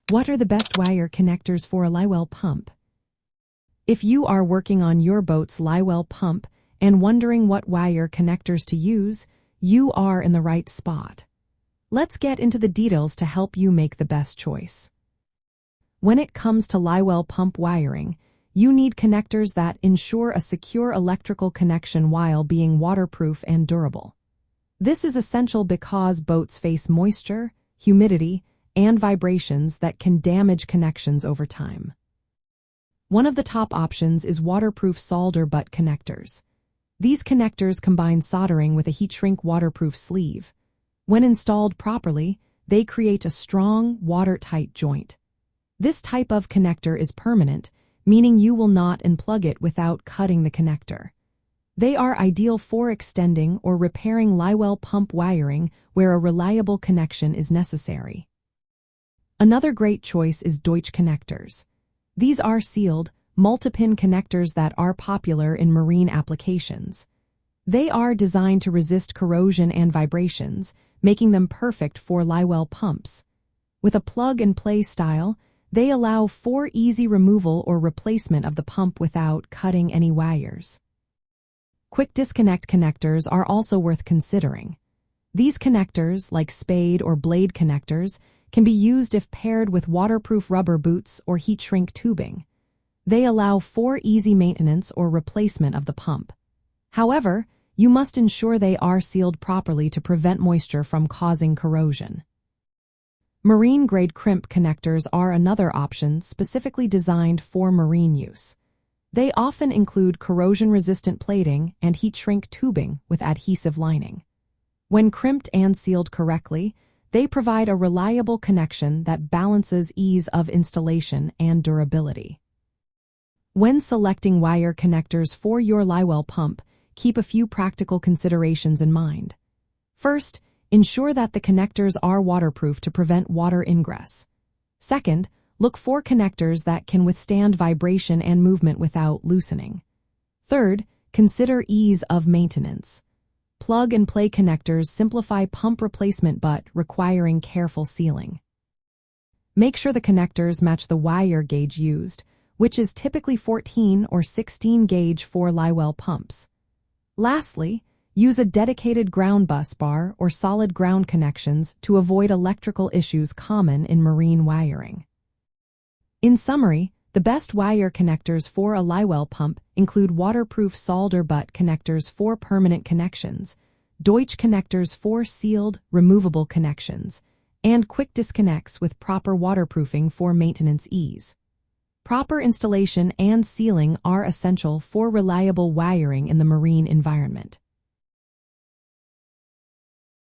What are the best wire connectors for a Livewell pump? If you are working on your boat's Livewell pump and wondering what wire connectors to use, you are in the right spot. Let's get into the details to help you make the best choice. When it comes to Livewell pump wiring, you need connectors that ensure a secure electrical connection while being waterproof and durable. This is essential because boats face moisture, humidity, and vibrations that can damage connections over time. One of the top options is waterproof solder butt connectors. These connectors combine soldering with a heat-shrink waterproof sleeve. When installed properly, they create a strong, watertight joint. This type of connector is permanent, meaning you will not unplug it without cutting the connector. They are ideal for extending or repairing Livewell pump wiring where a reliable connection is necessary. Another great choice is Deutsch connectors. These are sealed, multi-pin connectors that are popular in marine applications. They are designed to resist corrosion and vibrations, making them perfect for Livewell pumps. With a plug-and-play style, they allow for easy removal or replacement of the pump without cutting any wires. Quick disconnect connectors are also worth considering. These connectors, like spade or blade connectors, can be used if paired with waterproof rubber boots or heat-shrink tubing. They allow for easy maintenance or replacement of the pump. However, you must ensure they are sealed properly to prevent moisture from causing corrosion. Marine-grade crimp connectors are another option specifically designed for marine use. They often include corrosion-resistant plating and heat-shrink tubing with adhesive lining. When crimped and sealed correctly, they provide a reliable connection that balances ease of installation and durability. When selecting wire connectors for your Livewell pump, keep a few practical considerations in mind. First, ensure that the connectors are waterproof to prevent water ingress. Second, look for connectors that can withstand vibration and movement without loosening. Third, consider ease of maintenance. Plug-and-play connectors simplify pump replacement but requiring careful sealing. Make sure the connectors match the wire gauge used, which is typically 14 or 16 gauge for Livewell pumps. Lastly, use a dedicated ground bus bar or solid ground connections to avoid electrical issues common in marine wiring. In summary, the best wire connectors for a Livewell pump include waterproof solder butt connectors for permanent connections, Deutsch connectors for sealed, removable connections, and quick disconnects with proper waterproofing for maintenance ease. Proper installation and sealing are essential for reliable wiring in the marine environment.